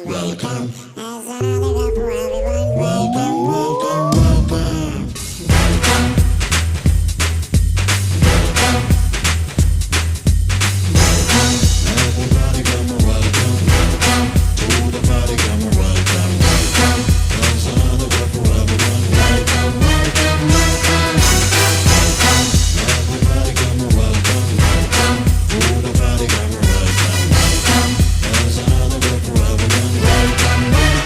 welcome. There's another cup for everyone. Welcome, welcome, welcome. Everybody come and welcome. To the party come and welcome. There's another cup for everyone. Welcome, welcome, welcome. Everybody come and welcome. To the party come and welcome. There's another cup for everyone. Welcome, welcome.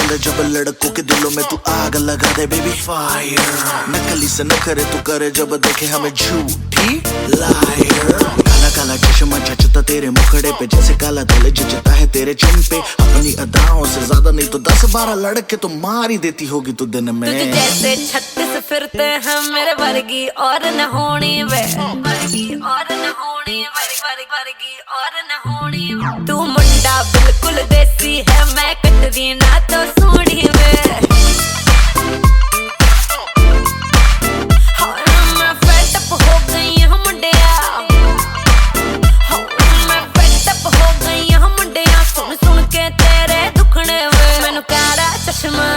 चले जब लड़कों के दिलों में तू आग लगा दे baby fire. नकली से न करे तू करे जब देखे हमें झूठी लायर। काला काला चश्मा जचता तेरे मुखड़े पे जैसे काला तिल जचता है तेरे चिन पे। अपनी अदाओं से ज्यादा नहीं तो 10-12 लड़के तो मार ही देती होगी तू दिन में। तुझे जैसे 36 फिरते हैं मेरे वर्गी और न होनी वे, वर्गी और न होनी, वर्गी और न होनी। तू मुंडा बिल्कुल देसी है, मैं कटरीना तो सोनी वे। मैं फेड अप हो गई हूँ मुंडिया, मैं फेड अप हो गई हूँ मुंडिया। सुन सुन के तेरे दुखने वे। मैनू काला चश्मा,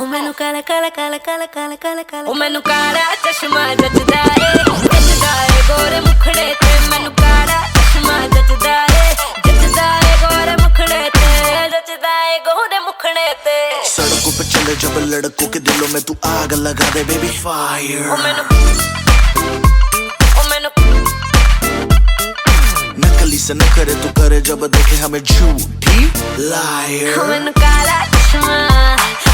ओ मैनू काला काला काला काला काला काला काला, ओ मैनू काला चश्मा जचदा ए गोरे मुखड़े ते। मैनू काला चश्मा जचदा ए गोरे मुखड़े ते, जचदा ए गोरे मुखड़े ते। सड़कों पे चले जब लड़कों के दिलों में तू आग लगा दे बेबी फायर। ओ मैनू नकली से न करे तू करे जब देखे हमें झूठी लायर। ओ मैनू काला चश्मा,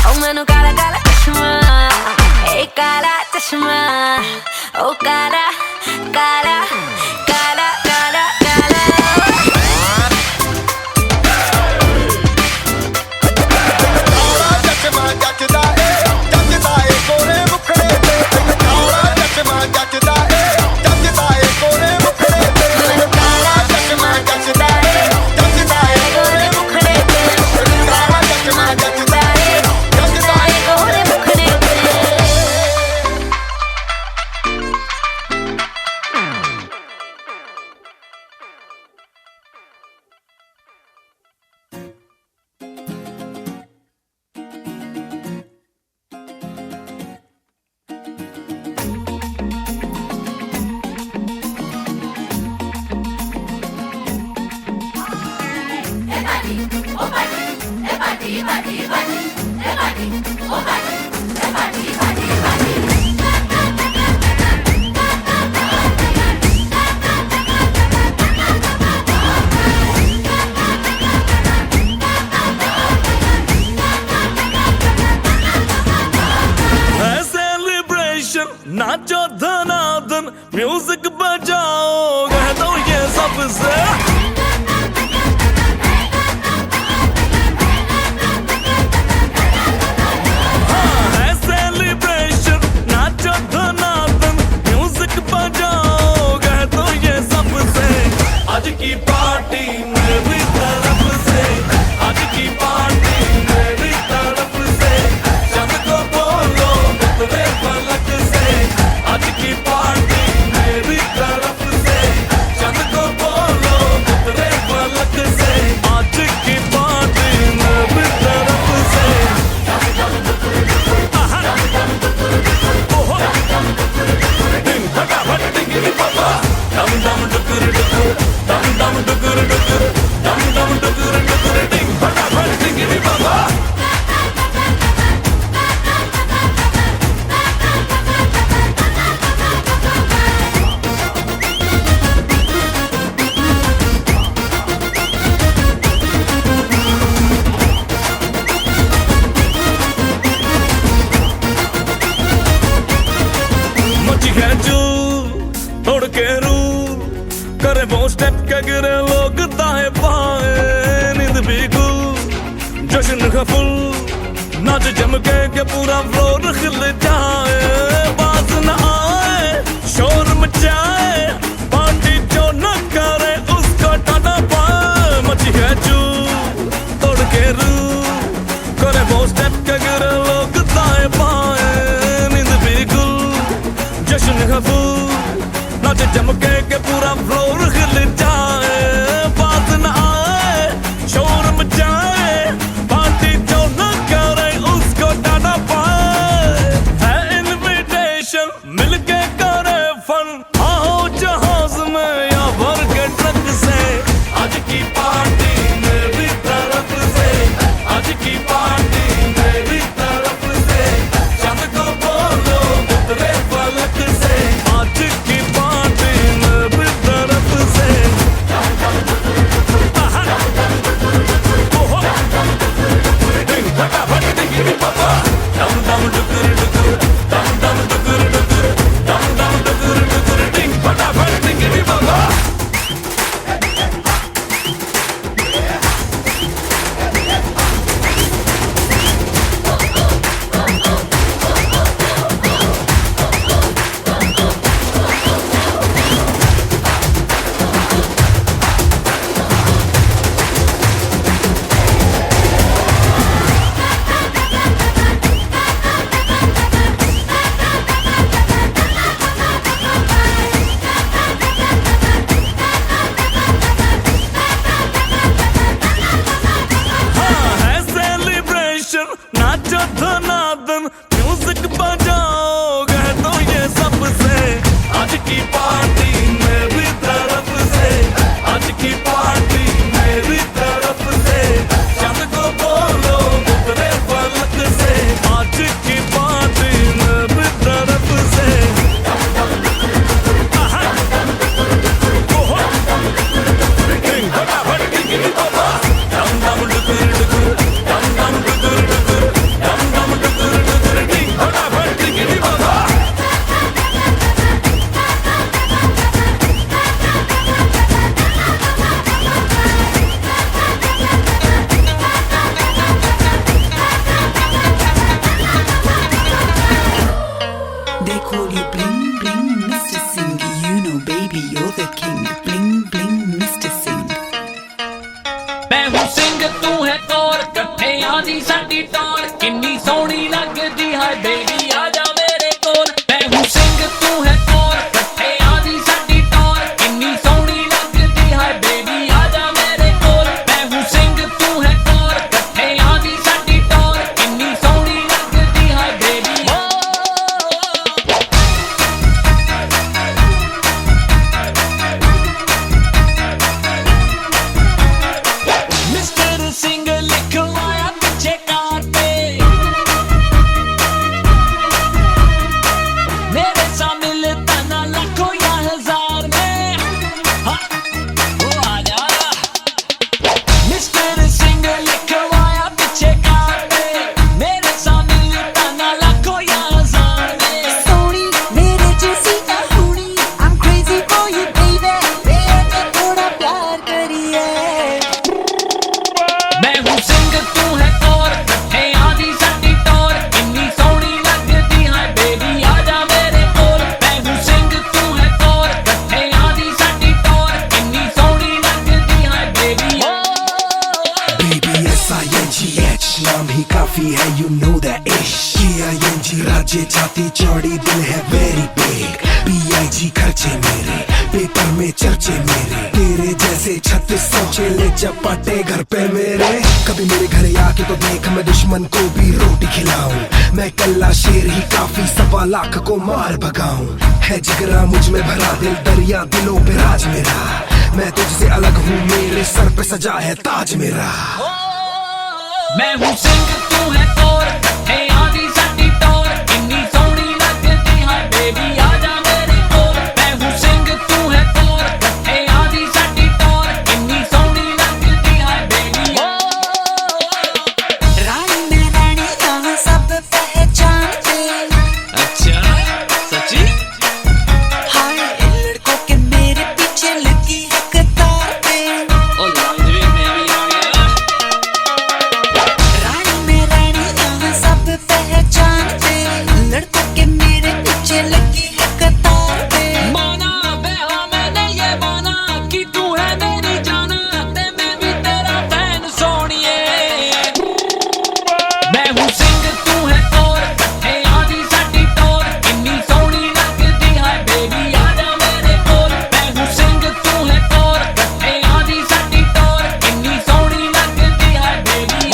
ओ मैनू काला काला चश्मा, ए काला चश्मा, ओ काला काला काला काला काला। काला चश्मा जचदा ए गोरे मुखड़े ते। काला चश्मा जचदा ए गोरे मुखड़े ते। काला चश्मा जचदा ए गोरे मुखड़े ते। काला चश्मा जचदा ए गोरे मुखड़े ते। नाचो धनादन म्यूजिक बजाओ कह दो ये सबसे। हाँ है सेलिब्रेशन, नाचो धनादन म्यूजिक बजाओ कह दो ये सबसे। आज की पार्टी मेरी तरफ से, आज की पार्टी मेरी तरफ से। चंद को बोलो उतरे फलक से, आज की पार्टी मेरी तरफ से। चंद को बोलो उतरे फलक से, आज की पार्टी मेरी तरफ से। आहा। ओहो। डिंग फटाफट डिंगी पापा, डम डम डुकुर डुकुर, डम डम डुकुर डुकुर, डम डम डुकुर डुकुर, डिंग फटाफट डिंगी पापा। मची है जो तोड़ के रूल करे वो स्टेप के गिरे लोग दाएं बाएं। नींद भी गुल जश्न का फुल, नाच जम के पूरा फ्लोर खिल जाए। बात न आए शोर मचाए, पार्टी जो न करे उसको टाटा पाए। मची है जो तोड़ के रूल करे वो स्टेप के गिरे लोग दाएं बाएं। नींद भी गुल जश्न का फूल, नाच जम के पूरा फ्लोर खिल जाए। बात न आए शोर मचाए, पार्टी जो न करे उसको टाटा पाए। है तू है कोर कट्ठियां दी साडी टोर किन्नी सोहनी लगदी है बेबी आजा मेरे कोल मैं हूं सिंह तू है कोर कट्ठियां दी साडी टोर किन्नी सोहनी लगदी है बेबी आजा मेरे कोल मैं हूं सिंह तू है कोर कट्ठियां दी साडी टोर किन्नी सोहनी लगदी है बेबी मिस्टर सिंह लिखवाया पीछे कार पे मेरे साथ मिलता ना लाखों या हजार में हाँ, वो आजा मिस्टर सिंह लिखवाया पीछे कार पे मेरे साथ मिलता ना लाखों या हजार में सोनी मेरे जैसी ना होनी I'm crazy for you baby मेरे थोड़ा प्यार करिए मैं हूं सिंह तू है कोर कट्ठियां दी साडी टोर किन्नी सोहनी लगदी है बेबी आजा मेरे कोल मैं हूं सिंह तू है कोर कट्ठियां दी साडी टोर किन्नी सोहनी लगदी है बेबी Baby S-I-N-G-H नाम ही काफी है you know that ish K-I-N-G राज्य छाती चौड़ी दिल है very big B-I-G खर्चे मेरे पेपर में चर्चे मेरे तेरे जैसे 36 सोचे ले चपाटे घर पे मेरे कभी मेरे घर आके तो देख मैं दुश्मन को भी रोटी खिलाऊं मैं कल्ला शेर ही काफी 1.25 लाख को मार भगाऊं है जिगरा मुझ में भरा दिल दरिया दिलों पे राज मेरा मैं तुझसे अलग हूँ मेरे सर पे सजा है ताज मेरा मैं हूं सिंह तू है कोर कट्ठियां दी साडी टोर किन्नी सोहनी लगदी है बेबी आजा मेरे कोल मैं हूं सिंह तू है कोर कट्ठियां दी साडी टोर किन्नी सोहनी लगदी है बेबी रानी मैं रानी यहाँ सब पहचानते अच्छा सच्ची हाय इन लड़कों के मेरे पीछे लगी है कतार पे ओ लॉन्जरी में भी आ गया रानी मैं रानी यहाँ सब पहचानते लड़कों के मेरे पीछे लगी है कतार पे माना बेहा मैंने ये माना कि तू है मेरी जाना ते मैं भी तेरा फैन सोनिए मैं हूं सिंह तू है कोर कट्ठियां दी साडी टोर किन्नी सोहनी लगदी है बेबी आजा मेरे कोल मैं हूं सिंह तू है कोर कट्ठियां दी साडी टोर किन्नी सोहनी लगदी है बेबी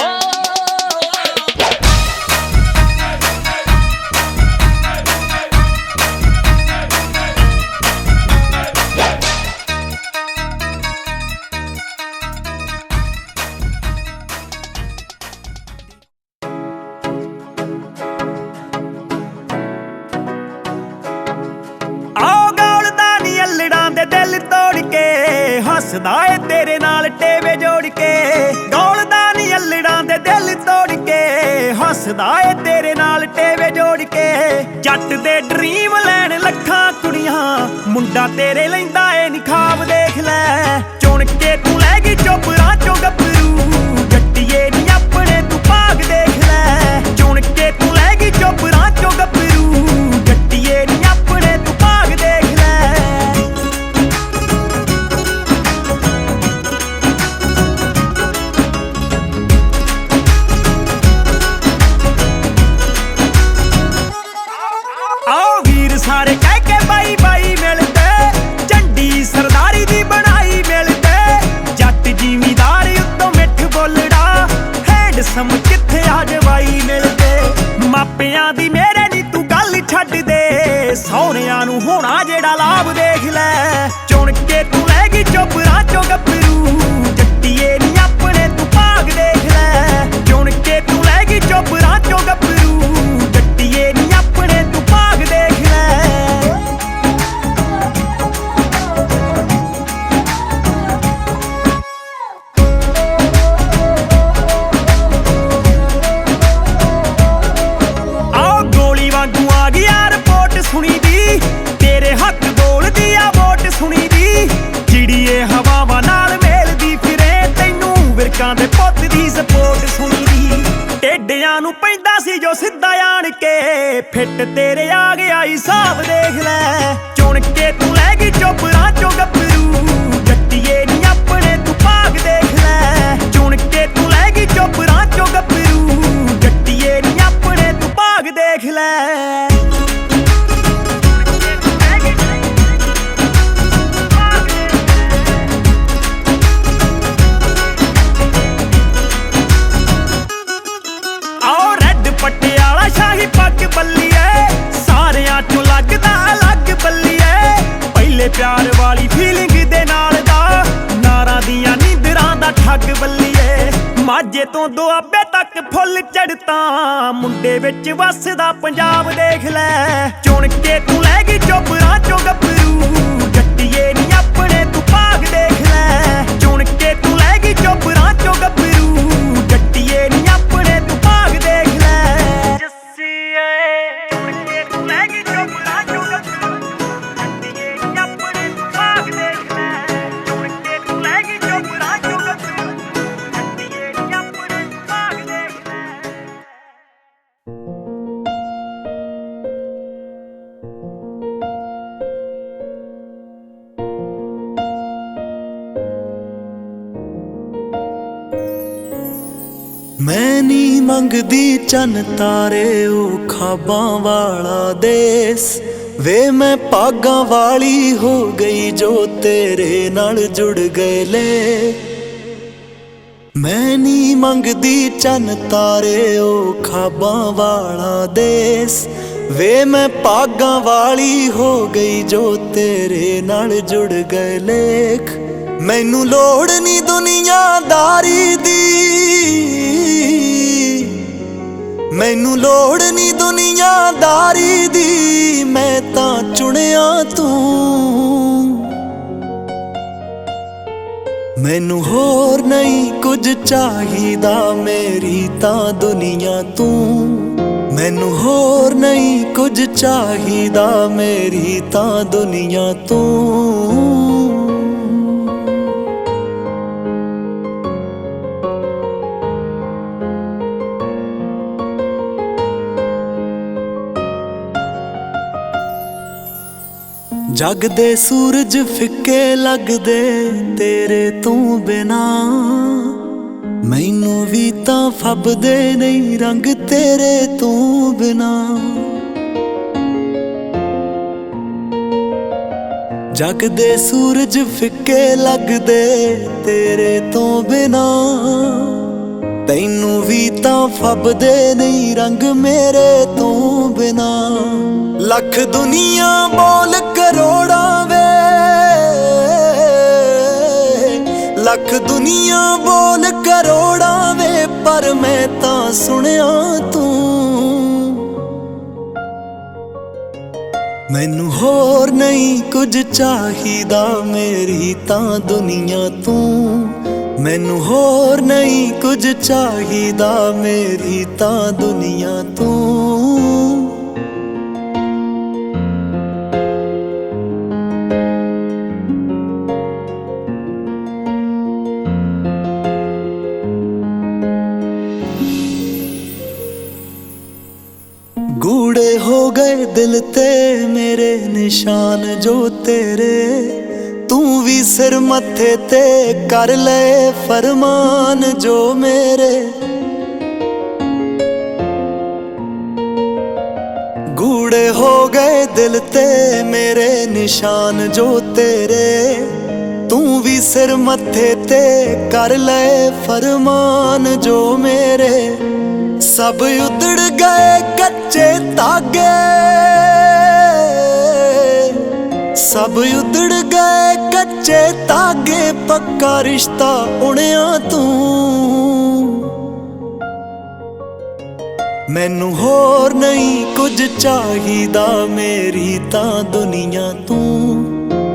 ਆਓ ਗੌਲਦਾ ਨੀ ਅਲੜਾਂ ਦੇ ਦਿਲ ਤੋੜ ਕੇ ਹੱਸਦਾ ਏ ਤੇਰੇ ਨਾਲ ਟੇਵੇ ਜੋੜ ਕੇ ਗੌਲਦਾ ਨੀ ਅਲੜਾਂ ਦੇ ਦਿਲ ਤੋੜ ਕੇ ਹੱਸਦਾ ਏ ਤੇਰੇ ਨਾਲ ਟੇਵੇ ਜੋੜ ਕੇ ਜੱਟ ਦੇ ਡ੍ਰੀਮ ਲੈਣ ਲੱਖਾਂ ਕੁੜੀਆਂ ਮੁੰਡਾ ਤੇਰੇ ਲੈਂਦਾ ਏ ਨੀ ਖਾਬ ਦੇਖ ਲੈ ਚੁਣ ਕੇ ਤੂੰ ਲੈ ਗਈ ਚੋਪਰਾਂ ਚੋਂ ਗੱਭਰੂ ਜੱਟੀਏ ਨੀ ਆਪਣੇ ਤੂੰ ਭਾਗ ਦੇਖ ਲੈ ਚੁਣ ਕੇ ਤੂੰ ਲੈ ਗਈ ਚੋਪਰਾਂ ਚੋਂ ਗੱਭਰੂ ਜੱਟੀਏ ਨੀ ਆਪਣੇ ਤੂੰ ਭਾਗ ਦੇਖ ਲੈ ਆਓ ਵੀਰ ਸਾਰੇ ਕਹਿ ਕੇ ਬਾਈ ਬਾਈ ਮਿਲਦੇ ਝੰਡੀ ਸਰਦਾਰੀ ਦੀ ਬਣਾਈ ਮਿਲਦੇ ਜੱਟ ਜ਼ਿਮੀਦਾਰ ਉੱਤੋਂ ਮਿੱਠ ਬੋਲੜਾ ਹੈਂਡਸਮ ਕਿੱਥੇ ਆ ਜਵਾਈ ਮਿਲਦੇ ਮਾਪਿਆਂ ਦੀ ਮੇਰੇ ਨੀ ਤੂੰ ਗੱਲ ਛੱਡ ਦੇ ਸਹੁਰਿਆਂ ਨੂੰ ਹੋਣਾ ਜਿਹੜਾ ਲਾਭ ਦੇਖ ਲੈ ਚੁਣ ਕੇ ਤੂੰ ਲੈ ਗਈ ਚੋਪਰਾਂ ਚੋਂ ਗੱਭਰੂ ਜੱਟੀਏ ਨੀ ਆਪਣੇ ਤੂੰ ਭਾਗ ਦੇਖ ਲੈ ਚੁਣ ਕੇ ਤੂੰ ਲੈ ਗਈ ਚੋਪਰਾਂ ਚੋਂ ਗੱਭਰੂ ਜੱਟੀਏ ਨੀ ਆਪਣੇ ਤੂੰ ਭਾਗ ਦੇਖ ਲੈ ਆਓ ਗੋਲੀ ਵਾਂਗੂ ਆ ਗਈ ਆ ਰਿਪੋਰਟ ਸੁਣੀ ਦੀ ਤੇਰੇ ਹੱਕ ਬੋਲਦੀ ਆ ਵੋਟ ਸੁਣੀ ਦੀ ਚਿੜੀਏ ਹਵਾਵਾਂ ਨਾਲ ਮੇਲਦੀ ਫਿਰੇ ਤੈਨੂੰ ਵਿਰਕਾਂ ਦੇ ਪੁੱਤ ਦੀ ਸਪੋਰਟ ਸੁਣੀ ਦੀ ਟੇਡਿਆਂ ਨੂੰ ਪੈਂਦਾ ਸੀ ਜੋ ਸਿੱਧਾ ਆਣ ਕੇ ਫਿੱਟ ਤੇਰੇ ਆ ਗਿਆ ਹਿਸਾਬ ਦੇਖ ਲੈ ਚੁਣ ਕੇ ਤੂੰ ਲੈ ਗਈ ਚੋਪਰਾਂ ਚੋਂ ਗੱਭਰੂ ਜੱਟੀਏ ਨੀ ਆਪਣੇ ਤੂੰ ਭਾਗ ਦੇਖ ਲੈ ਚੁਣ ਕੇ ਤੂੰ ਲੈ ਮਿਲੇ ਪਿਆਰ ਵਾਲੀ ਫੀਲਿੰਗ ਦੇ ਨਾਲ ਦਾ ਨਾਰਾਂ ਦੀਆਂ ਨੀਂਦਰਾਂ ਦਾ ਠੱਗ ਬੱਲੀਏ ਮਾਝੇ ਤੋਂ ਦੁਆਬੇ ਤੱਕ ਫੁੱਲ ਚੜਤਾ ਮੁੰਡੇ ਵਿੱਚ ਵੱਸਦਾ ਪੰਜਾਬ ਦੇਖ ਲੈ ਚੁਣ ਕੇ ਤੂੰ ਲੈ ਗਈ ਚੋਬਰਾਂ ਚੋਂ ਗੱਭਰੂ ਜੱਟੀਏ ਨੀ ਆਪਣੇ ਤੂੰ ਭਾਗ ਦੇਖ ਲੈ ਚੁਣ ਕੇ ਤੂੰ ਲੈ ਗਈ ਚੋਬਰਾਂ ਚੋਂ ਗੱਭਰੂ ਜੱਟੀਏ ਨੀ ਆਪਣੇ ਤੂੰ ਭਾਗ ਦੇਖ ਲੈ ਜੱਸੀਏ ਚੁਣ ਕੇ ਤੂੰ ਲੈ ਗਈ ਚੋਬਰਾਂ ਚੋਂ ਗੱਭਰੂ ਜੱਟੀਏ ਨੀ ਆਪਣੇ ਤੂੰ ਭਾਗ ਦੇਖ ਲੈ ਚੁਣ ਕੇ ਤੂੰ ਲੈ ਗਈ ਚੋਬਰਾਂ ਚੋਂ ਗੱਭਰੂ ਜੱਟੀਏ ਨੀ ਆਪਣੇ ਤੂੰ ਭਾਗ ਦੇਖ ਲੈ ਮੈਂ ਨੀ ਮੰਗਦੀ ਚੰਨ ਤਾਰੇ ਉਹ ਖਾਬਾਂ ਵਾਲਾ ਦੇਸ ਵੇ ਮੈਂ ਭਾਗਾਂ ਵਾਲੀ ਹੋ ਗਈ ਜੋ ਤੇਰੇ ਨਾਲ ਜੁੜ ਗਏ ਲੈ ਮੈਂ ਨੀ ਮੰਗਦੀ ਚੰਨ ਤਾਰੇ ਉਹ ਖਾਬਾਂ ਵਾਲਾ ਦੇਸ ਵੇ ਮੈਂ ਭਾਗਾਂ ਵਾਲੀ ਹੋ ਗਈ ਜੋ ਤੇਰੇ ਨਾਲ ਜੁੜ ਗਏ ਲੇਖ ਮੈਨੂੰ ਲੋੜ ਨੀ ਦੁਨੀਆਦਾਰੀ ਦੀ ਮੈਨੂੰ ਲੋੜ ਨੀ ਦੁਨੀਆਦਾਰੀ ਦੀ ਮੈਂ ਤਾਂ ਚੁਣਿਆ ਤੂੰ ਮੈਨੂੰ ਹੋਰ ਨਹੀਂ ਕੁਝ ਚਾਹੀਦਾ ਮੇਰੀ ਤਾਂ ਦੁਨੀਆ ਤੂੰ ਮੈਨੂੰ ਹੋਰ ਨਹੀਂ ਕੁਝ ਚਾਹੀਦਾ ਮੇਰੀ ਤਾਂ ਦੁਨੀਆ ਤੂੰ ਜਗ ਦੇ ਸੂਰਜ ਫਿੱਕੇ ਲੱਗਦੇ ਤੇਰੇ ਤੂੰ ਬਿਨਾ ਮੈਨੂੰ ਵੀ ਤਾਂ ਫੱਬਦੇ ਨਹੀਂ ਰੰਗ ਤੇਰੇ ਤੂੰ ਬਿਨਾ ਜਗ ਦੇ ਸੂਰਜ ਫਿੱਕੇ ਲੱਗਦੇ ਤੇਰੇ ਤੋਂ ਬਿਨਾ ਤੈਨੂੰ ਵੀ ਤਾਂ ਫੱਬਦੇ ਨਹੀਂ ਰੰਗ ਮੇਰੇ ਤੋਂ ਬਿਨਾ ਲੱਖ ਦੁਨੀਆ ਬੋਲ ਕਰੋੜਾਂ ਵੇ ਲੱਖ ਦੁਨੀਆ ਬੋਲ ਕਰੋੜਾਂ ਵੇ ਪਰ ਮੈਂ ਤਾਂ ਸੁਣਿਆ ਤੂੰ ਮੈਨੂੰ ਹੋਰ ਨਹੀਂ ਕੁਝ ਚਾਹੀਦਾ ਮੇਰੀ ਤਾਂ ਦੁਨੀਆ ਤੂੰ ਮੈਨੂੰ ਹੋਰ ਨਹੀਂ ਕੁਝ ਚਾਹੀਦਾ ਮੇਰੀ ਤਾਂ ਦੁਨੀਆ ਤੂੰ ਗੂੜੇ ਹੋ ਗਏ ਦਿਲ ਤੇ ਮੇਰੇ ਨਿਸ਼ਾਨ ਜੋ ਤੇਰੇ ਤੂੰ ਵੀ ਸਿਰ ਮੱਥੇ ਤੇ ਕਰ ਲੈ ਫਰਮਾਨ ਜੋ ਮੇਰੇ ਗੂੜੇ ਹੋ ਗਏ ਦਿਲ ਤੇ ਮੇਰੇ ਨਿਸ਼ਾਨ ਜੋ ਤੇਰੇ ਤੂੰ ਵੀ ਸਿਰ ਮੱਥੇ ਤੇ ਕਰ ਲੈ ਫਰਮਾਨ ਜੋ ਮੇਰੇ ਸਭ ਉਧੜ ਗਏ ਕੱਚੇ ਧਾਗੇ ਸਭ ਉਧੜ ਗਏ ਕੱਚੇ ਧਾਗੇ ਪੱਕਾ ਰਿਸ਼ਤਾ ਉਣਿਆ ਤੂੰ ਮੈਨੂੰ ਹੋਰ ਨਹੀਂ ਕੁਝ ਚਾਹੀਦਾ ਮੇਰੀ ਤਾਂ ਦੁਨੀਆ ਤੂੰ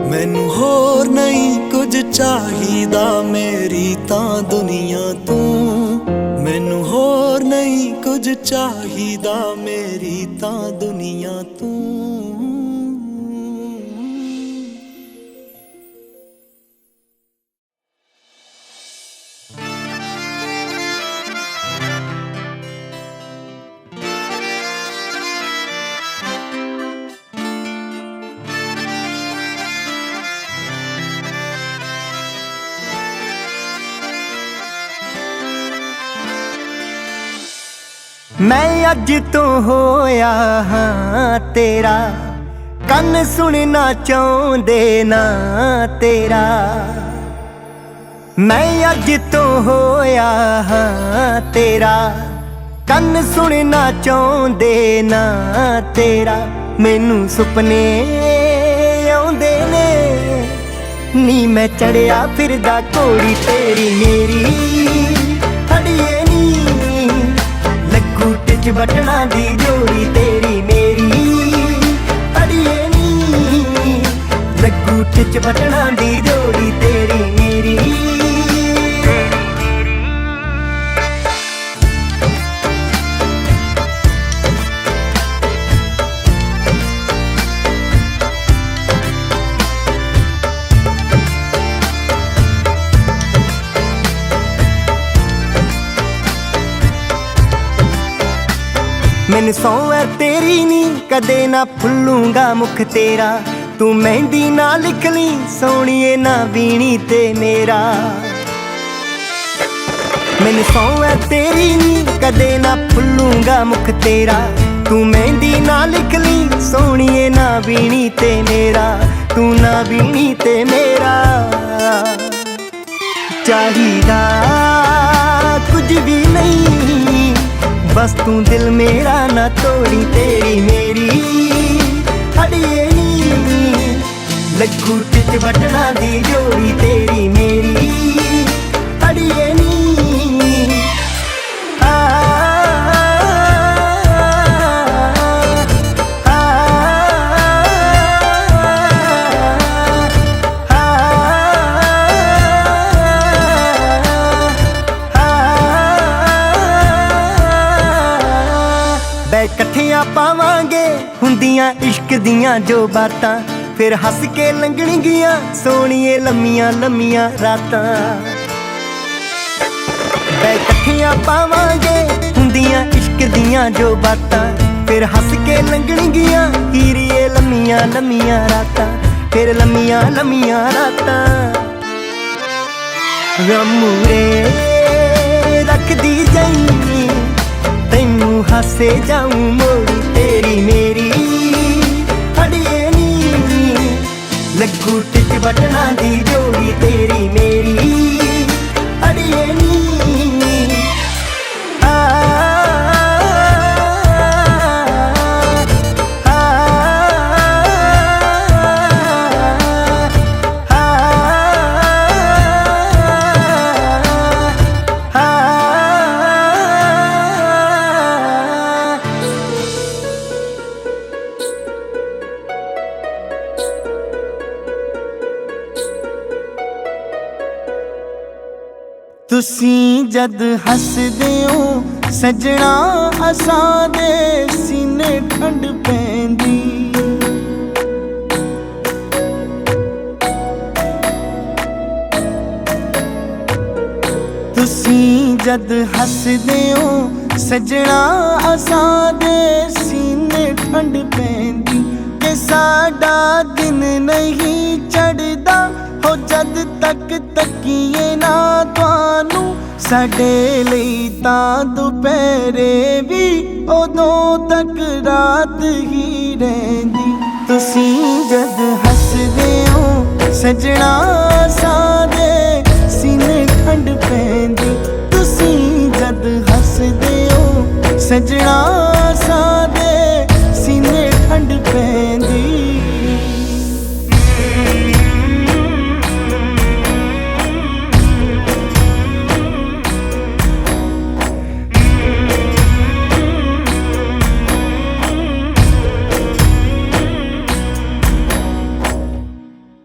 ਮੈਨੂੰ ਹੋਰ ਨਹੀਂ ਕੁਝ ਚਾਹੀਦਾ ਮੇਰੀ ਤਾਂ ਦੁਨੀਆ ਤੂੰ ਮੈਨੂੰ ਹੋਰ ਨਹੀਂ ਕੁਝ ਚਾਹੀਦਾ ਮੇਰੀ ਤਾਂ ਦੁਨੀਆ ਤੂੰ ਮੈਂ ਅੱਜ ਤੋਂ ਹੋਇਆ ਹਾਂ ਤੇਰਾ ਕੰਨ ਸੁਣਨਾ ਚਾਹੁੰਦੇ ਨਾ ਤੇਰਾ ਮੈਂ ਅੱਜ ਤੋਂ ਹੋਇਆ ਹਾਂ ਤੇਰਾ ਕੰਨ ਸੁਣਨਾ ਚਾਹੁੰਦੇ ਨਾ ਤੇਰਾ ਮੈਨੂੰ ਸੁਪਨੇ ਆਉਂਦੇ ਨੇ नी मैं चढ़िया फिरदा घोड़ी तेरी मेरी अड़िए नी लगू टिच बटना दी जोड़ी तेरी मेरी अड़िए नी लगू टिच बटना दी जोड़ी तेरी मेरी। मैनू सौं है तेरी नी कदे ना भुल्लूंगा मुख तेरा तू मेहंदी ना लिख ली सोहणीए ना बीनी ते मेरा। मैनू सौं है तेरी नी कदे ना भुल्लूंगा मुख तेरा तू मेहंदी ना लिख ली सोहणीए ना बीनी ते मेरा तू ना बीनी ते मेरा। चाहिदा कुछ भी नहीं बस तू दिल मेरा ना तोड़ी तेरी मेरी अड़िए नी लगू टिच बटना दी जोड़ी तेरी मेरी अड़िए नी। कट्ठियां पावांगे हुंदियां इश्क दियां जो बातां फिर हस के लंघणगियां सोहणीए लम्मियां लम्मियां रातां। कट्ठियां पावांगे हुंदियां इश्क दियां जो बातां फिर हस के लंघणगियां हीरिए लम्मियां लम्मियां रातां फिर लम्मियां लम्मियां रातां। रमूरे रख दी जाई तैनू हासे जाऊं मोड़ी तेरी मेरी अड़िए नी लगू टिच बटना दी जोड़ी तेरी मेरी अड़िए नी। तुसी जद हसदे हो सजना असां दे सीने ठंड पैंदी तुसी जद हसदे हो सजना असां दे सीने ठंड पैंदी ते साडा दिन नहीं चढ़दा हो जद तक तकीए ना तुहानू साडे लई तां दुपहरे भी उदों तक रात ही रहिंदी। तुसी जद हसदे हो सजना सादे सीने ठंड पैंदी तुसी जद हसदे हो सजना सादे सीने ठंड पैंदी।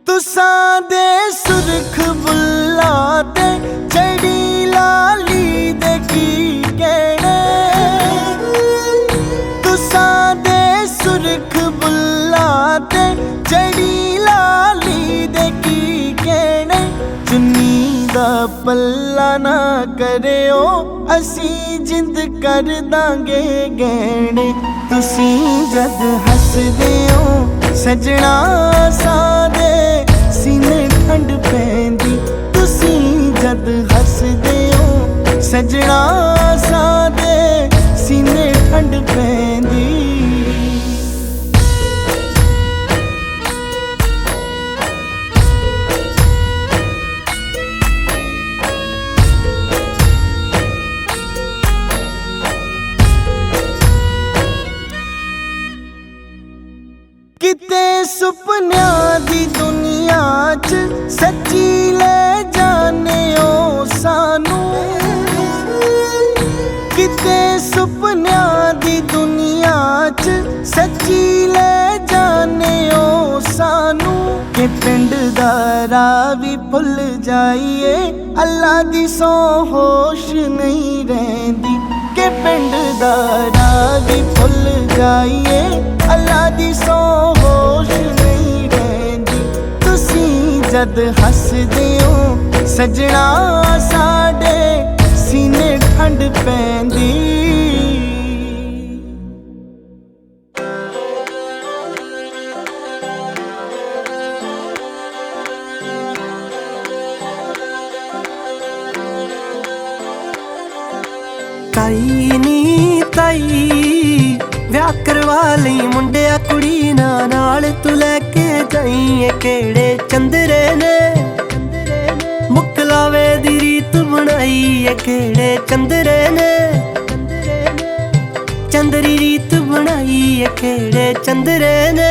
तुसां दे सुरख बुल्ला ते चढ़ी लाली दे की कहने तुसां दे सुरख बुल्ला ते चढ़ी लाली दे की कहने चुन्नी दा पल्ला ना करियो असी जिंद कर दांगे गहने। तुसी जद हसदे हो सजना सादे सीने ठंड पैंदी तुसी जद हसदे हो सजना सादे सीने ठंड पैंदी। किते सुपनियां दी दुनिया च ਰਾਹ ਵੀ ਭੁੱਲ ਜਾਈਏ ਅੱਲਾ ਦੀ ਸੌ ਹੋਸ਼ ਨਹੀਂ ਰਹਿੰਦੀ ਕਿ ਪਿੰਡ ਦਾ ਰਾਹ ਵੀ ਭੁੱਲ ਜਾਈਏ ਅੱਲਾ ਦੀ ਸੌ ਹੋਸ਼ ਨਹੀਂ ਰਹਿੰਦੀ ਤੁਸੀਂ ਜਦ ਹੱਸਦੇ ਹੋ ਸਜਣਾ ਸਾਡੇ ਸੀਨੇ ਠੰਡ ਪੈਂਦੀ ਤਾਈ ਨੀ ਤਾਈ ਵਿਆਹ ਕਰਵਾ ਲਈ ਮੁੰਡਿਆ ਕੁੜੀ ਨਾਲ ਤੂੰ ਲੈ ਕੇ ਜਾਈਏ ਕਿਹੜੇ ਚੰਦਰੇ ਨੇ ਮੁਕਲਾਵੇ ਦੀ ਰੀਤ ਬਣਾਈ ਏ ਕਿਹੜੇ ਚੰਦਰੇ ਨੇ ਚੰਦਰੀ ਰੀਤ ਬਣਾਈ ਏ ਕਿਹੜੇ ਚੰਦਰੇ ਨੇ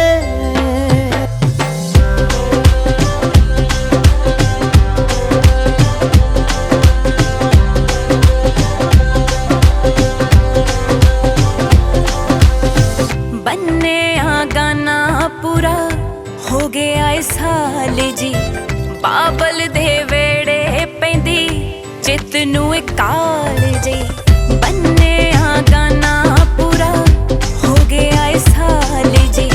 जी बाबल दे वेड़े पैंदी चित नू काल जी बन्ने गाना पूरा हो गया साल जी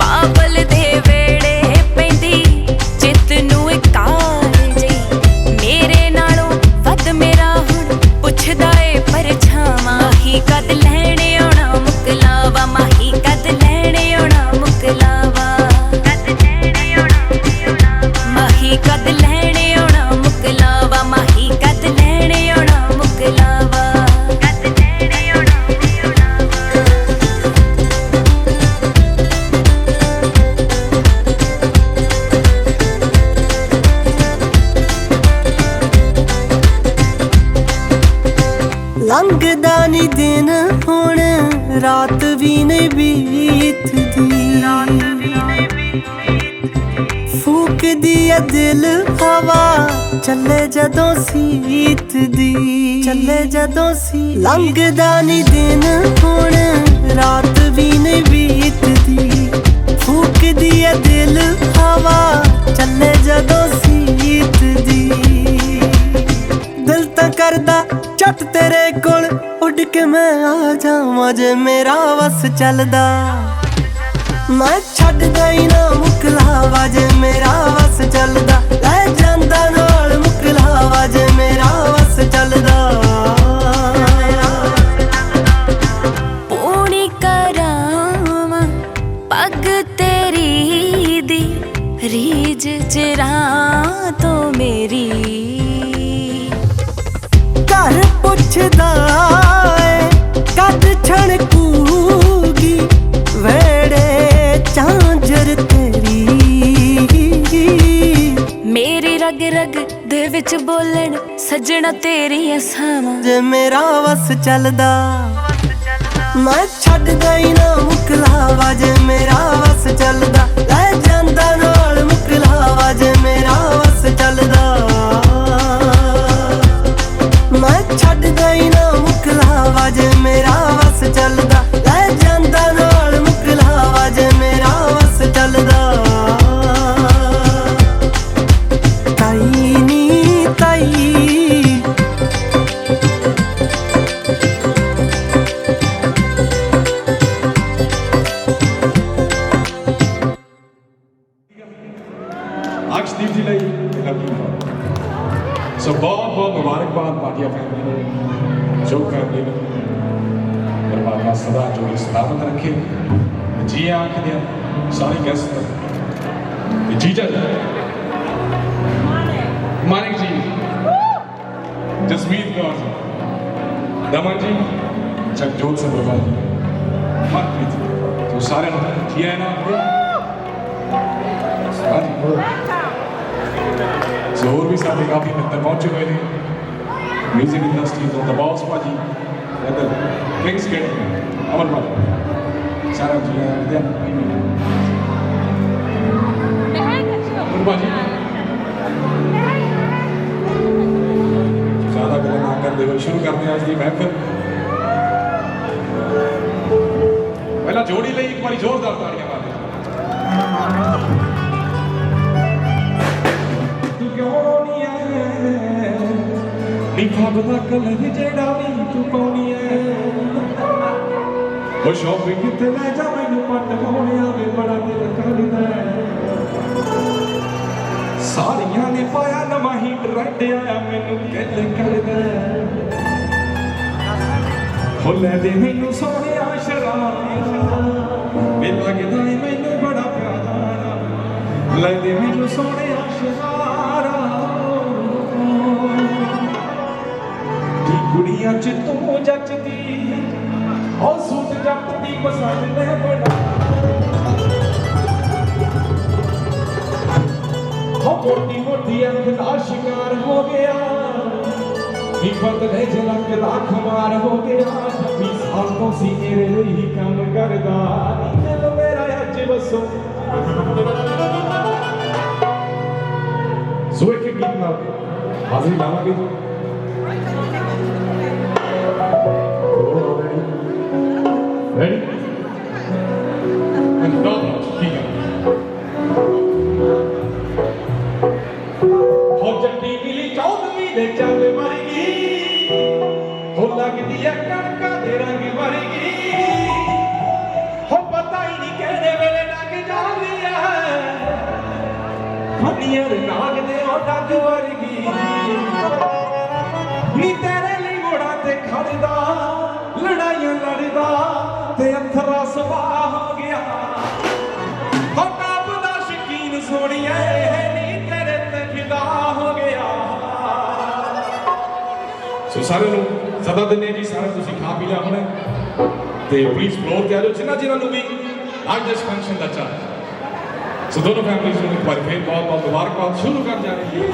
बाबल दे वेड़े पैंदी चित नू काल जी मेरे नालों वध मेरा हुण पुछदा ए परछावां माही कद लैणे आउणा मुकलावा माही कद लैणे आउणा मुकलावा कद लैणे आउणा मुकलावा माही कद लैणे आउणा मुकलावा कद लैणे आउणा लंघदा नी दिन हुण रात भी नहीं बीतदी फूक दिया दिल हवा चले जदों सीत दी चले जदों सी लंघदा नी दिन हुण रात भी नहीं बीतदी फूक दिया दिल हवा चले जदों सीत दी दिल तो करदा झट तेरे कोल उड़ के मैं आ जावां जे मेरा वस चलदा मैं छड्डदा ही ना मुकलावा जे मेरा वस चलदा लै जांदा नाल मुकलावा जे मेरा वस चलदा पूरी करावां पग तेरी दी रीज चरा तो मेरी घर पुछदा कद छणकूगी वेड़े झांझर तेरी मेरी रग रग दे विच बोलन सजना तेरी असावां जे मेरा वस चलदा मैं छड्डदा ही ना मुकलावा जे मेरा वस चलदा लै जांदा नाल मुकलावा जे मेरा वस चलदा मैं छड्डदा ही ना मुकलावा जे मेरा वस चलदा लै जांदा नाल मुकलावा जे मेरा वस चलदा ताई नी ताई अक्षदीप जी ਲਈ ਸੋ ਬਹੁਤ ਬਹੁਤ ਮੁਬਾਰਕਬਾਦ ਭਾਟੀਆ ਫੈਮਿਲੀ ਨੂੰ ਜੋ ਫੈਮਿਲੀ ਨੂੰ ਪਰਮਾਤਮਾ ਸਦਾ ਜੋੜੀ ਸਲਾਮਤ ਰੱਖੇ ਜੀ ਆਖਦੇ ਆ ਸਾਰੇ ਗੈਸਟ ਜੀਜਾ ਮਾਨਿਕ ਜੀ ਜਸਮੀਤ ਕੌਰ ਜੀ ਦਮਨ ਜੀ ਜਗਜੋਤ ਸਿੰਘ ਬਾਬਾ ਜੀ ਮਨਪ੍ਰੀਤ ਜੋ ਸਾਰਿਆਂ ਨੂੰ ਜੀ ਆਇਆਂ ਨਾਲ ਸੋ ਹੋਰ ਵੀ ਸਾਡੇ ਕਾਫੀ ਮਿੱਤਰ ਪਹੁੰਚੇ ਹੋਏ ਨੇ ਮਿਊਜ਼ਿਕ ਇੰਡਸਟਰੀ ਤੋਂ ਦਬਾਉਸ ਭਾਜੀ ਇੱਧਰ ਕਿੰਗਸ ਗੇਟ ਅਮਨ ਭਾਜੀ ਸਾਰਾ ਜੀ ਆਇਆਂ ਭਾਜੀ ਜ਼ਿਆਦਾ ਗੱਲਾਂ ਨਾ ਕਰਦੇ ਹੋਏ ਸ਼ੁਰੂ ਕਰਦੇ ਹਾਂ ਅੱਜ ਦੀ ਮਹਿਫਲ ਪਹਿਲਾਂ ਜੋੜੀ ਲਈ ਇੱਕ ਵਾਰੀ ਜ਼ੋਰਦਾਰ ਤਾੜੀਆਂ ਮਾਰਦੇ ਲੱਭਦਾ ਕਲਰ ਜਿਹੜਾ ਵੀ ਤੂੰ ਪਾਉਣੀ ਐ ਉਹ ਸ਼ੌਪਿੰਗ ਕਿਤੇ ਲੈ ਜਾ ਮੈਨੂੰ ਪੱਟ ਹੋਣਿਆ ਵੇ ਬੜਾ ਦਿਲ ਕਰਦਾ ਸਾਰੀਆਂ ਨੇ ਪਾਇਆ ਨਵਾਂ ਹੀ ਟਰੈਂਡ ਆਇਆ ਮੈਨੂੰ ਦਿਲ ਕਰਦਾ ਹੋ ਲੈ ਦੇ ਮੈਨੂੰ ਸੋਹਣਿਆ ਸ਼ਰਾਰਾ ਵੇ ਲੱਗਦਾ ਏ ਮੈਨੂੰ ਬੜਾ ਪਿਆਰਾ ਲੈ ਦੇ ਮੈਨੂੰ ਸੋਹਣਿਆ ਸ਼ਰਾਰਾ ਦੀ ਕੁੜੀਆਂ ਚ ਤੂੰ ਜੱਜਦੀ ਉਹ ਸੂਟ ਜੱਟ ਦੀ ਪਸੰਦ ਨੇ ਬੜਾ ਹੋ ਮੋਟੀ ਮੋਟੀ ਅੱਖ ਦਾ ਸ਼ਿਕਾਰ ਹੋ ਗਿਆ ਨੀ ਬਦਲੇ ਜਲਕ ਦਾ ਖਮਾਰ ਹੋ ਗਿਆ 26 ਸਾਲ ਤੋਂ ਸੀ ਮੇਰੇ ਲਈ ਕੰਮ ਕਰਦਾ ਦਿਲ ਮੇਰਾ ਅੱਜ ਵਸੋ ਸੋ ਇੱਕ ਗੀਤ ਨਾਲ ਹਾਜ਼ਰੀ ਲਾਵਾਂਗੇ Ready? And don't speak up. Ho jatti mili chaudhvi de chal margi ho lagdi hai kanka de rang margi ho pata hi nahi kehne vele dag jandi hai faniyar naag de ho dag margi ni tere lai moda te khadda लड़ाइयां लड़दा ते अथरा सवा हो गया हो काब दा शकीन सोनिया है नी तेरे ते फिदा हो गया सो सारे नु सदा दिने जी सारे तुसी खा पी लिया होने ते प्लीज फ्लोर ते आ जाओ जिन्ना नु भी आज दिस फंक्शन दा चाह सो दोनों फैमिलीज नु एक बार फिर बहुत बहुत मुबारकबाद शुरू कर जा रही है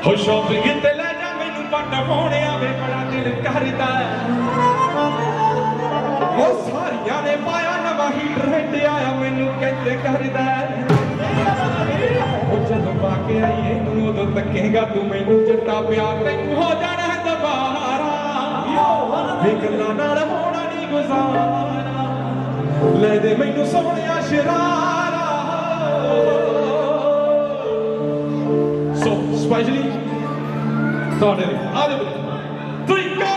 ਹੋ ਸ਼ੋਪਿੰਗ ਤੇ ਲੈ ਜਾ ਮੈਨੂੰ ਪੱਟ ਪਾਉਣਿਆ ਵੇ ਬੜਾ ਦਿਲ ਕਰਦਾ ਉਹ ਸਾਰੀਆਂ ਨੇ ਪਾਇਆ ਨਵਾਂ ਹੀ ਟ੍ਰੈਂਡ ਆਇਆ ਮੈਨੂੰ ਕਹਿੰਦੇ ਕਰਦਾ ਉਹ ਜਦੋਂ ਪਾ ਕੇ ਆਈ ਇਹਨੂੰ ਉਦੋਂ ਤੱਕੇਗਾ ਤੂੰ ਮੈਨੂੰ ਜੱਟਾ ਪਿਆਰ ਤੈਨੂੰ ਹੋ ਜਾਣਾ ਹੈ ਦੁਬਾਰਾ ਵੇ ਗੱਲਾਂ ਨਾਲ ਹੋਣਾ ਨਹੀਂ ਗੁਜ਼ਾਰਾ ਲੈ ਦੇ ਮੈਨੂੰ ਸੋਹਣਿਆ ਸ਼ਰਾਰਾ ਸੋ ਸਪੈਸ਼ਲੀ ਤੁਹਾਡੇ ਲਈ ਆ ਜਾਓ 3 go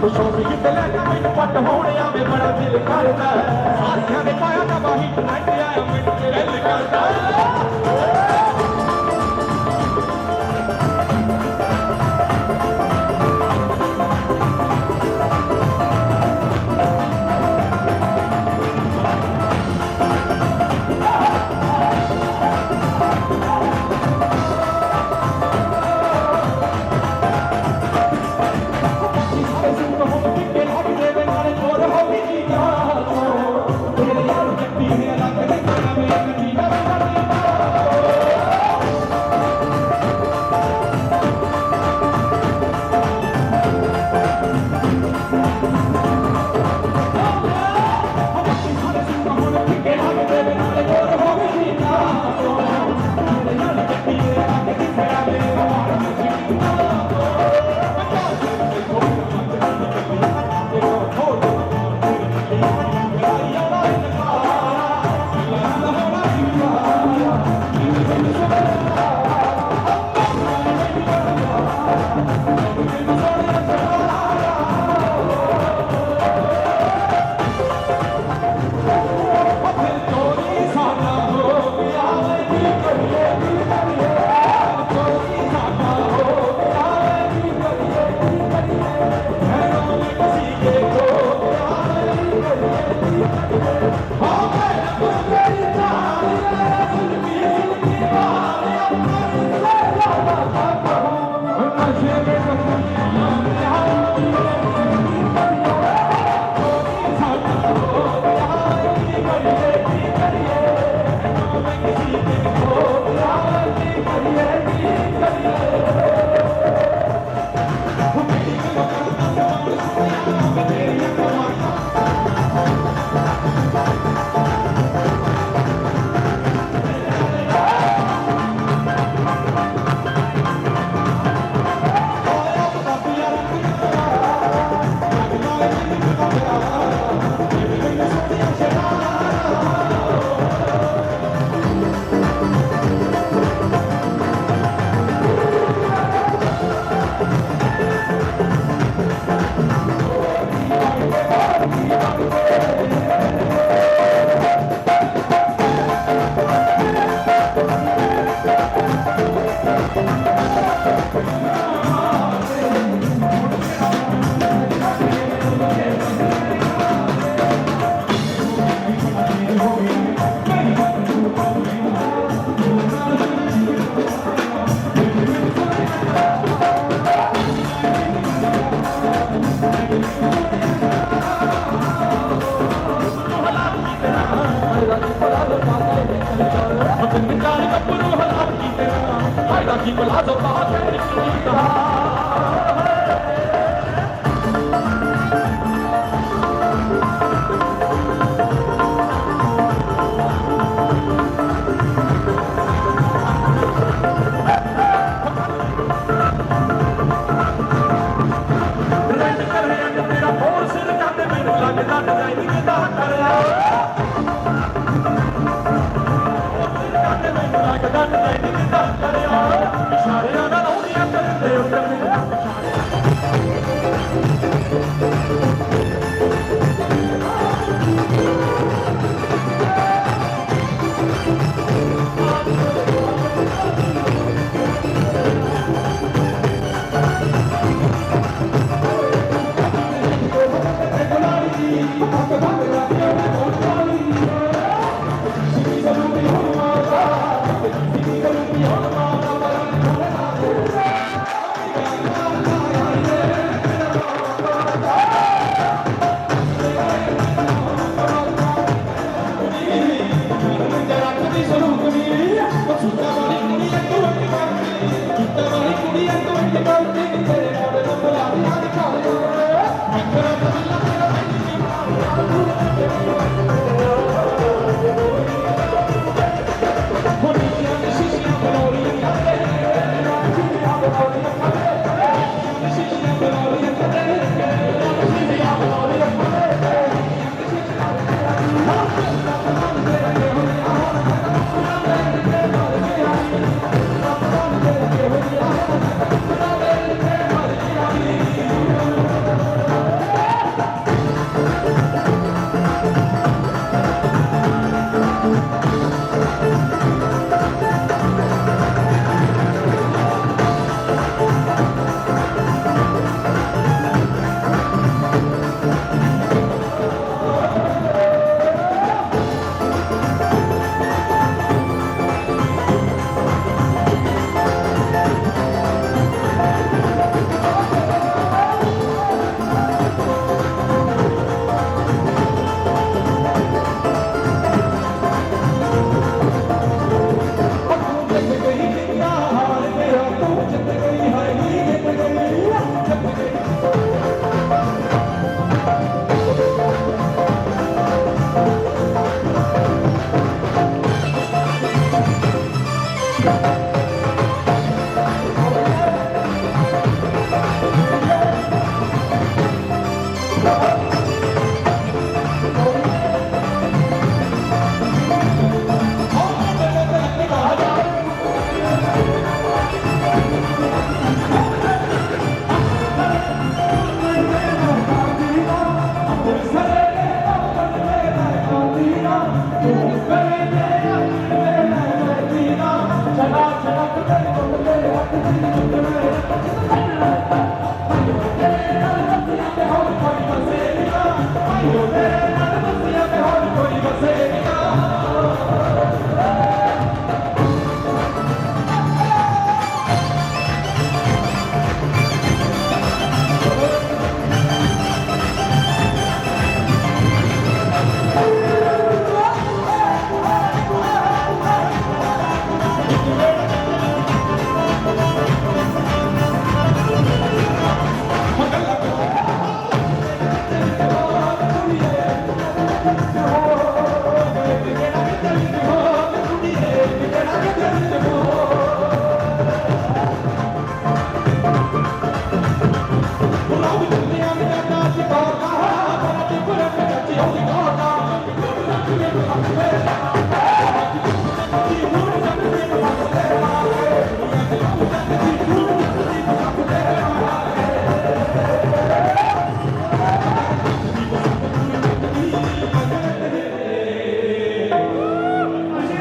ਸ਼ੋਪਿੰਗ ਤੇ ਲੈ ਜਾ ਮੈਨੂੰ ਪੱਟ ਹੋਣਿਆ ਵੇ ਬੜਾ ਦਿਲ ਕਰਦਾ ਸਾਰੀਆਂ ਨੇ ਪਾਇਆ ਨਵਾਂ ਹੀ ਟ੍ਰੈਂਡ ਆਇਆ ਮੈਨੂੰ ਦਿਲ ਕਰਦਾ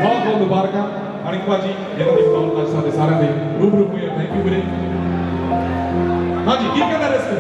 ਬਹੁਤ ਬਹੁਤ ਮੁਬਾਰਕਾਂ ਅਨਿਕ ਭਾਜੀ ਜਿਹਨਾਂ ਦੀ ਬਤੌਰ ਅੱਜ ਸਾਡੇ ਸਾਰਿਆਂ ਦੇ ਰੂਬਰੂ ਹੋਏ। ਥੈਂਕ ਯੂ ਵੀਰੇ। ਹਾਂਜੀ ਕੀ ਕਹਿੰਦਾ ਰਿਸਕ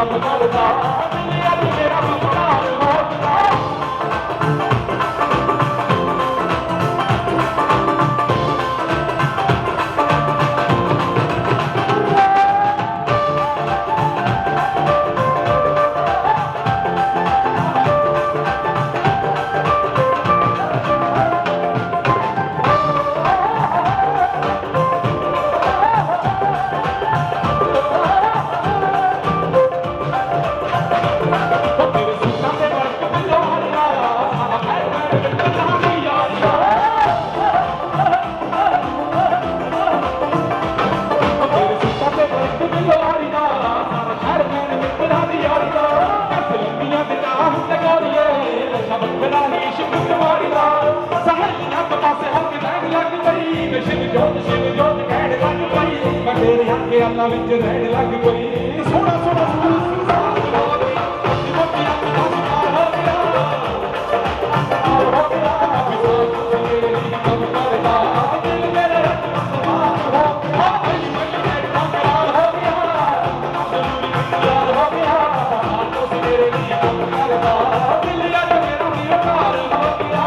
ਕੰਮ ਕਰਦਾ ਦਿਲ ਅੱਜ ਮੇਰਾ ਮਸਤਾਨ ਹੋਦਾ ਅੱਲਾ ਵਿੱਚ ਰਹਿਣ ਲੱਗ ਪਈ ਸੋਹਣਾ ਸੋਹਣਾ ਸੰਸਾਰ ਹੋ ਗਿਆ ਮੋਟੀਆਂ ਪਿਆਰ ਹੋ ਗਿਆ ਮੇਰੇ ਲਈ ਕੰਮ ਕਰਦਾ ਦਿਲ ਮੇਰੇ ਸਵਾਰ ਹੋ ਗਿਆ ਅਲੀ ਮੇਰੇ ਕਮਾਲ ਹੋ ਗਿਆ ਜ਼ਰੂਰੀ ਹੋ ਗਿਆ ਆਟੋ ਮੇਰੇ ਲਈ ਕੰਮ ਕਰਦਾ ਦਿਲ ਅੱਜ ਮੇਰਾ ਨਿਰਕਾਰ ਹੋ ਗਿਆ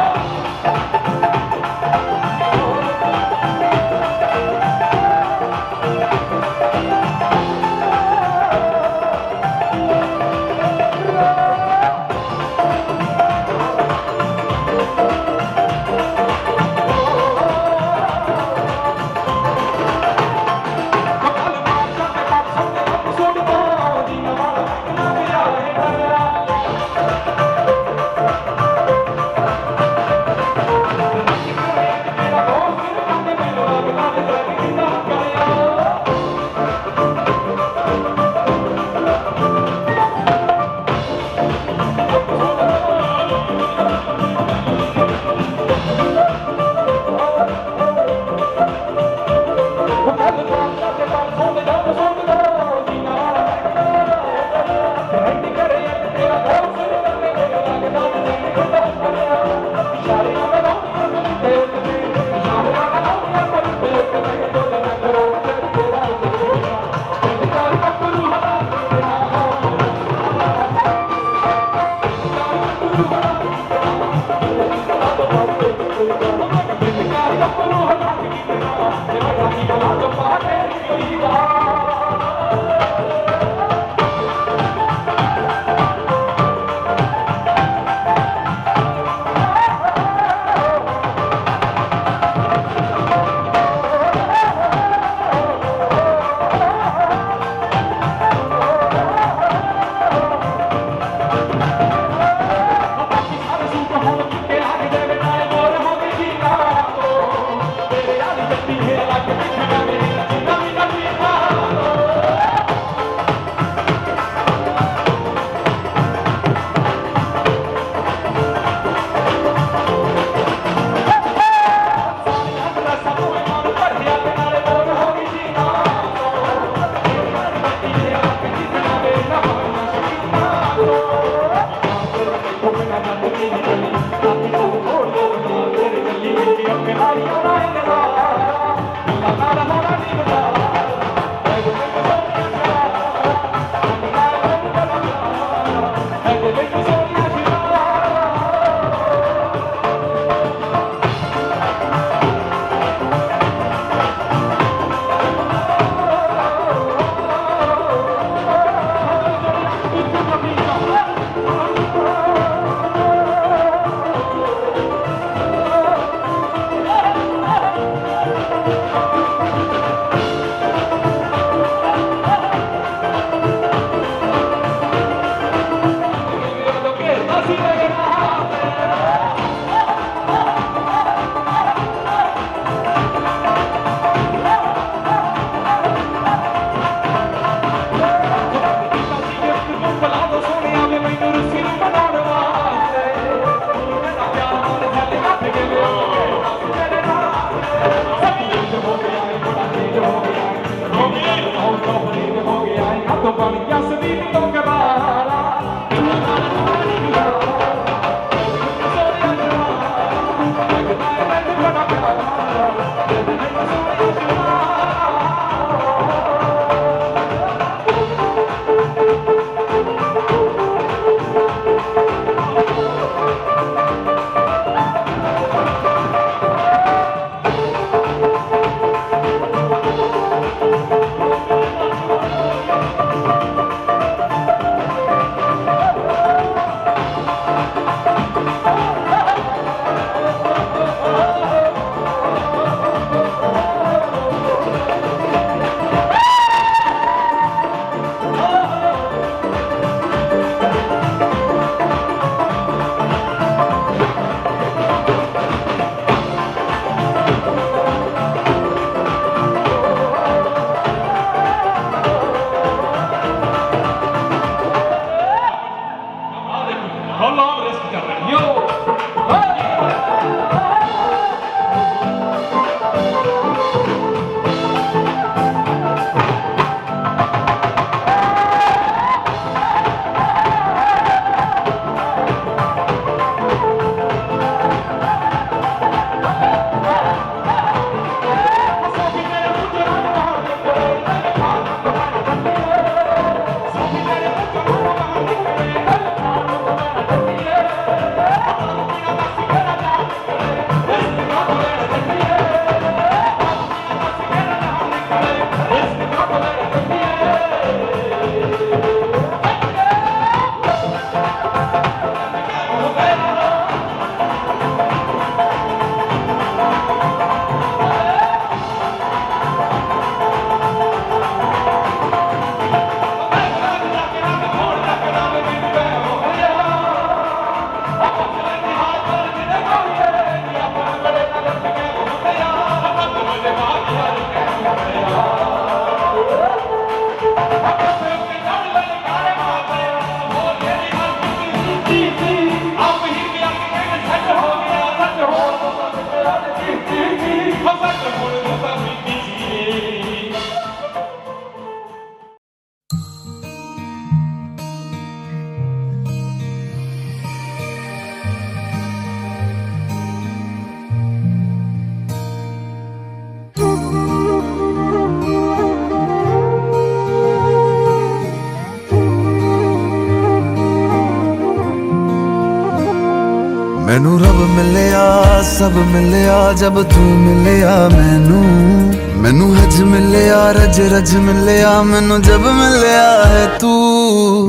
मैनू रब मिलिया सब मिलिया जब तू मिलिया मैनू हज मिलिया रज रज मिलिया मैनू जब मिलिया है तू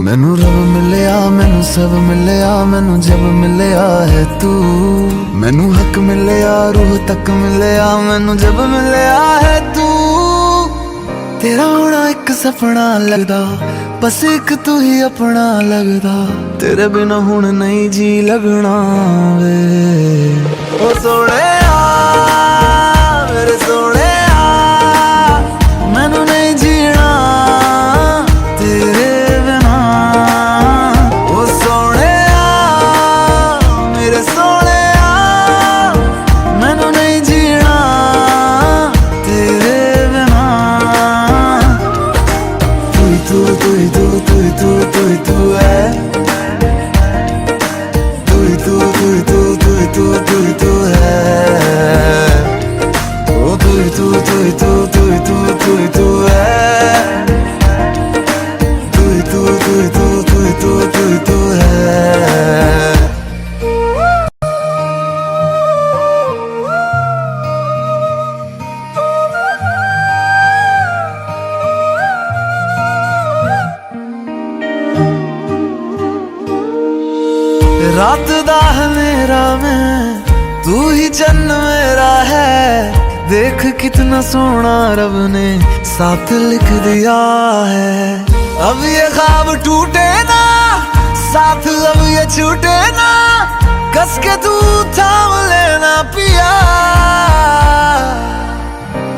मैनू रब मिलिया मैनू सब मिलिया मैनू जब मिलिया है तू मैनू हक मिलिया रूह तक मिलिया मैनू जब मिलिया है तू तेरा होना एक सपना लगदा बस एक तू ही अपना लगदा तेरे बिना हुण नहीं जी लगना वे ओ सोहणिया मेरे सोहणिया मैनू नहीं जीना तेरे बिना ओ सोहणिया मेरे सोहणिया मैनू नहीं जीना तेरे बिना तू तू तू तू तू तू तू है तू तू तू तू तू तू तू तू है ओ तू तू तू तू तू तू तू तू है तू तू तू तू तू तू तू तू है रात दा मेरा मैं तू ही जन्म मेरा है देख कितना सोना रब ने साथ लिख दिया है अब ये ख्वाब टूटे ना साथ अब ये छूटे ना कस के तू थाम लेना पिया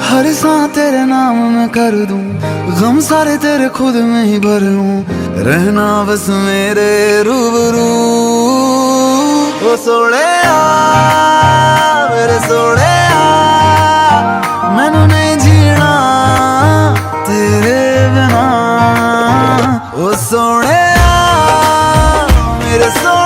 हर सांस तेरे नाम में कर दूं गम सारे तेरे खुद में ही भर लूं रहना बस मेरे रूबरू ओ सोहणिया मेरे सोहणिया मैनू नहीं जीना तेरे बिना ओ सोहणिया मेरे सोहणिया